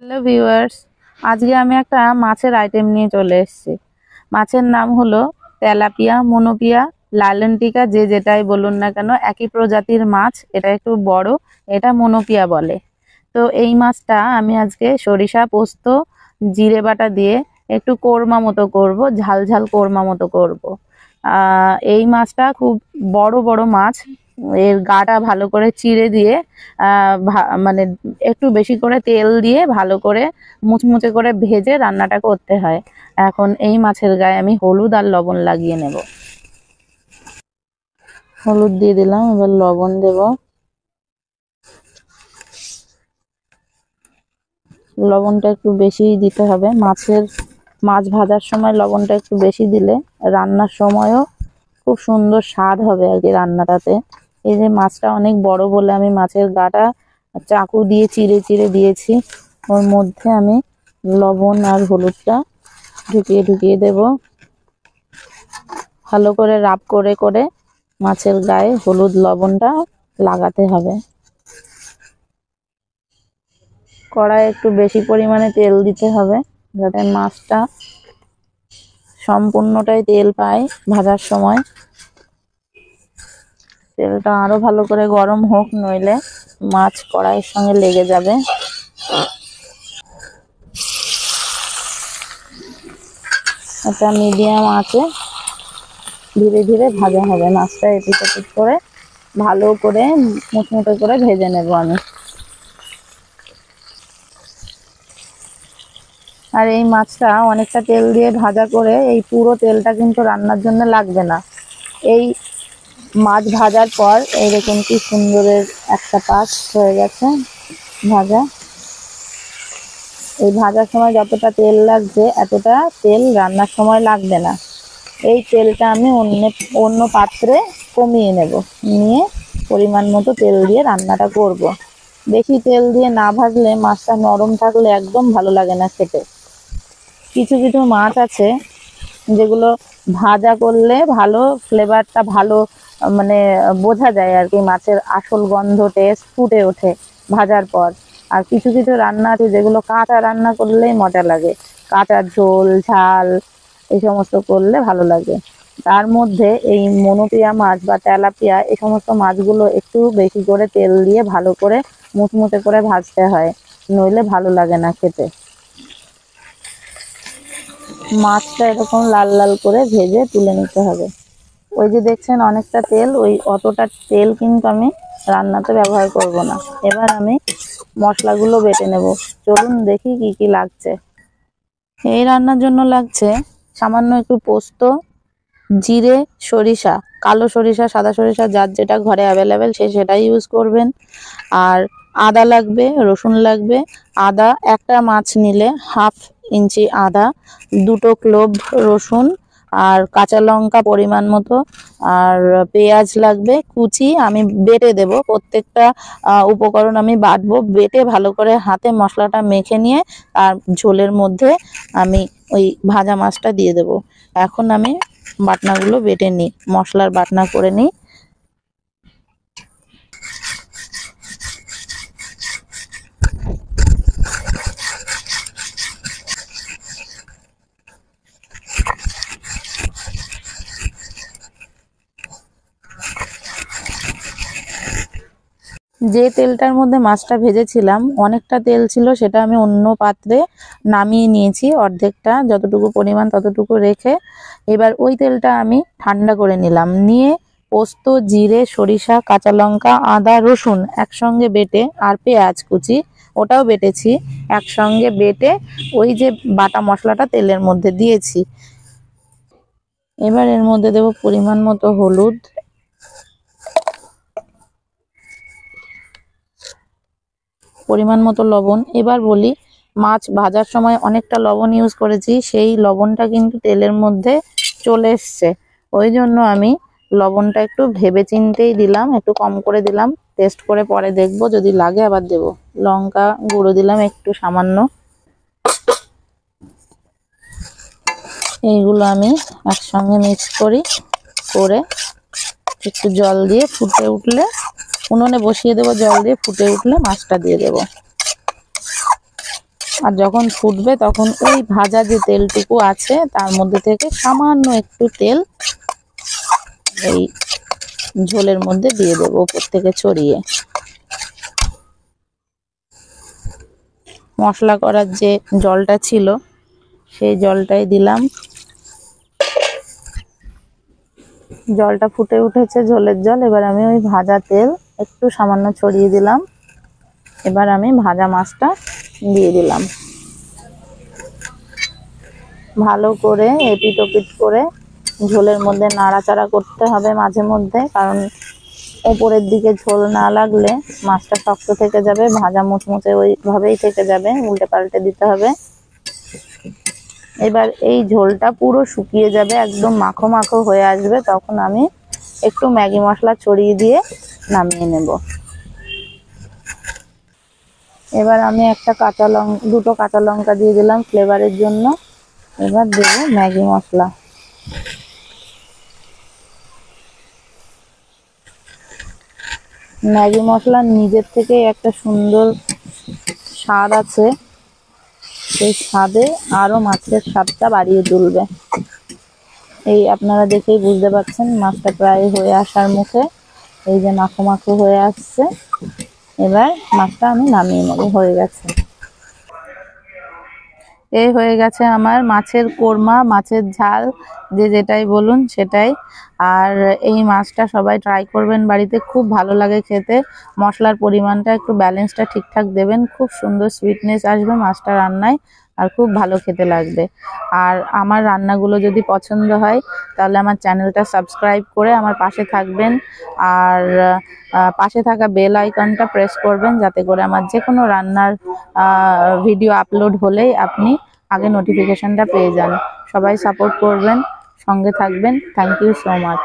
Hello viewers, আজকে আমি একটা মাছের আইটেম নিয়ে চলে এসেছি। মাছের নাম হলো তেলাপিয়া, মনোপিয়া, লালনটিকা, যে যেটাই বলুন না কেন একই প্রজাতির মাছ। এটা একটু বড়, এটা মনোপিয়া বলে। তো এই মাছটা আমি আজকে সরিষা পোস্ত জিরে বাটা দিয়ে একটু কোরমা মতো করব, ঝাল ঝাল কোরমা মতো করব। এই মাছটা খুব বড় বড় মাছ। এর গাটা ভালো করে চিড়ে দিয়ে মানে একটু বেশি করে তেল দিয়ে ভালো করে মুচমুচে করে ভেজে রান্নাটা করতে হয়। এখন এই মাছের গায়ে আমি হলুদ আর লবণ লাগিয়ে নেব। হলুদ দিয়ে দিলাম, এবার লবণ দেব। লবণটা একটু বেশি দিতে হবে। মাছ ভাজার সময় লবণটা একটু বেশি দিলে রান্নার সময়ও খুব সুন্দর স্বাদ হবে আর কি রান্নাটাতে। এই যে মাছটা অনেক বড় বলে আমি মাছের গাটা চাকু দিয়ে চিড়ে চিড়ে দিয়েছি। ওর মধ্যে আমি লবণ আর হলুদটা ঢুকিয়ে ঢুকিয়ে দেব। ভালো করে রাব করে করে মাছের গায়ে হলুদ লবণটা লাগাতে হবে। কড়াই একটু বেশি পরিমাণে তেল দিতে হবে যাতে মাছটা সম্পূর্ণটাই তেল পায় ভাজার সময়। তেলটা আরো ভালো করে গরম হোক, নইলে মাছ কড়াইয়ের সঙ্গে লেগে যাবে। এটা মিডিয়াম আঁচে ধীরে ধীরে ভাজা হবে। মাছটা এপিট ওপিট করে ভালো করে মুচমুচে করে ভেজে নেব আমি। আর এই মাছটা অনেকটা তেল দিয়ে ভাজা করে এই পুরো তেলটা কিন্তু রান্নার জন্য লাগবে না। এই মাছ ভাজার পর এইরকম কি সুন্দরের একটা পাশ হয়ে গেছে ভাজা। এই ভাজার সময় যতটা তেল লাগছে এতটা তেল রান্নার সময় লাগবে না। এই তেলটা আমি অন্য পাত্রে কমিয়ে নেব, নিয়ে পরিমাণ মতো তেল দিয়ে রান্নাটা করব। বেশি তেল দিয়ে না ভাজলে মাছটা নরম থাকলে একদম ভালো লাগে না খেতে। কিছু কিছু মাছ আছে যেগুলো ভাজা করলে ভালো ফ্লেভারটা ভালো মানে বোঝা যায় আর কি, মাছের আসল গন্ধ টেস্ট ফুটে ওঠে ভাজার পর। আর কিছু কিছু রান্না আছে যেগুলো কাঁচা রান্না করলেই মজা লাগে, কাঁচা ঝোল ঝাল এই সমস্ত করলে ভালো লাগে। তার মধ্যে এই মনোপিয়া মাছ বা তেলাপিয়া এই সমস্ত মাছগুলো একটু বেশি করে তেল দিয়ে ভালো করে মুচমুচে করে ভাজতে হয়, নইলে ভালো লাগে না খেতে। মাছটা এরকম লাল লাল করে ভেজে তুলে নিতে হবে। ওই যে দেখছেন অনেকটা তেল, ওই অতটা তেল কিন্তু আমি রান্নাতে ব্যবহার করব না। এবার আমি মশলাগুলো বেটে নেব। চলুন দেখি কি কি লাগছে। এই রান্নার জন্য লাগছে সামান্য একটু পোস্ত, জিরে, সরিষা, কালো সরিষা, সাদা সরিষা, যার যেটা ঘরে অ্যাভেলেবেল সে সেটাই ইউজ করবেন। আর আদা লাগবে, রসুন লাগবে। আদা একটা মাছ নিলে 1/2 ইঞ্চি আদা, 2টো ক্লোভ রসুন, আর কাঁচা লঙ্কা পরিমাণ মতো, আর পেঁয়াজ লাগবে কুচি। আমি বেটে দেব প্রত্যেকটা উপকরণ, আমি বাটবো। বেটে ভালো করে হাতে মশলাটা মেখে নিয়ে তার ঝোলের মধ্যে আমি ওই ভাজা মাছটা দিয়ে দেব। এখন আমি বাটনাগুলো বেটে নিই, মশলার বাটনা করে নিই। যে তেলটার মধ্যে মাছটা ভেজেছিলাম অনেকটা তেল ছিল, সেটা আমি অন্য পাত্রে নামিয়ে নিয়েছি, অর্ধেকটা যতটুকু পরিমাণ ততটুকু রেখে। এবার ওই তেলটা আমি ঠান্ডা করে নিলাম, নিয়ে পোস্ত, জিরে, সরিষা, কাঁচা লঙ্কা, আদা, রসুন একসঙ্গে বেটে, আর পেঁয়াজ কুচি ওটাও বেটেছি একসঙ্গে বেটে ওই যে বাটা মশলাটা তেলের মধ্যে দিয়েছি। এবার এর মধ্যে দেব পরিমাণ মতো হলুদ, পরিমাণ মতো লবণ। এবার বলি, মাছ ভাজার সময় অনেকটা লবণ ইউজ করেছি, সেই লবণটা কিন্তু তেলের মধ্যে চলে এসছে। ওই জন্য আমি লবণটা একটু ভেবে চিন্তেই দিলাম, একটু কম করে দিলাম। টেস্ট করে পরে দেখবো, যদি লাগে আবার দেব। লঙ্কা গুঁড়ো দিলাম একটু সামান্য। এইগুলো আমি একসঙ্গে মিক্স করে একটু জল দিয়ে ফুটে উঠলে উনুনে বসিয়ে দেবো, জল দিয়ে ফুটে উঠলে মাছটা দিয়ে দেবো। আর যখন ফুটবে তখন ওই ভাজা যে তেলটুকু আছে তার মধ্যে থেকে সামান্য একটু তেল এই ঝোলের মধ্যে দিয়ে দেবো উপর থেকে ছড়িয়ে। মশলা করার যে জলটা ছিল সেই জলটাই দিলাম। জলটা ফুটে উঠেছে, ঝোলের জল। এবার আমি ওই ভাজা তেল একটু সামান্য ছড়িয়ে দিলাম। এবার আমি ভাজা মাছটা দিয়ে দিলাম। ভালো করে এপিট ওপিট করে ঝোলের মধ্যে নাড়াচাড়া করতে হবে মাঝে মধ্যে, কারণ ওপরের দিকে ঝোল না লাগলে মাছটা শক্ত থেকে যাবে, ভাজা মুচমুচে ওইভাবেই থেকে যাবে, উল্টে পাল্টে দিতে হবে। এবার এই ঝোলটা পুরো শুকিয়ে যাবে, একদম মাখো মাখো হয়ে আসবে, তখন আমি একটু ম্যাগি মশলা ছড়িয়ে দিয়ে নামিয়ে নেব। এবার আমি দুটো কাঁচা লঙ্কা দিয়ে দিলাম ফ্লেভারের জন্য। এবার দেব ম্যাগি মশলা। ম্যাগি মশলার নিজের থেকে একটা সুন্দর স্বাদ আছে, সেই স্বাদে আরো মাছের স্বাদটা বাড়িয়ে তুলবে। এই আপনারা দেখেই বুঝতে পারছেন মাছটা প্রায় হয়ে আসার মুখে, এই যে মাখো মাখো হয়ে আসছে। এবার মাছটা আমি নামিয়ে নেব, হয়ে গেছে। এই হয়ে গেছে আমার মাছের কোরমা, মাছের ঝাল, যে যেটাই বলুন সেটাই। আর এই মাছটা সবাই ট্রাই করবেন বাড়িতে, খুব ভালো লাগে খেতে। মশলার পরিমাণটা একটু ব্যালেন্সটা ঠিকঠাক দেবেন, খুব সুন্দর সুইটনেস আসবে মাছটা রান্নায়, আর খুব ভালো খেতে লাগবে। আর আমার রান্নাগুলো যদি পছন্দ হয় তাহলে আমার চ্যানেলটা সাবস্ক্রাইব করে আমার পাশে থাকবেন। আর পাশে থাকা বেল আইকনটা প্রেস করবেন, যাতে করে আমার যে কোনো রান্নার ভিডিও আপলোড হলেই আপনি আগে নোটিফিকেশনটা পেয়ে যান। সবাই সাপোর্ট করবেন, সঙ্গে থাকবেন। Thank you so much.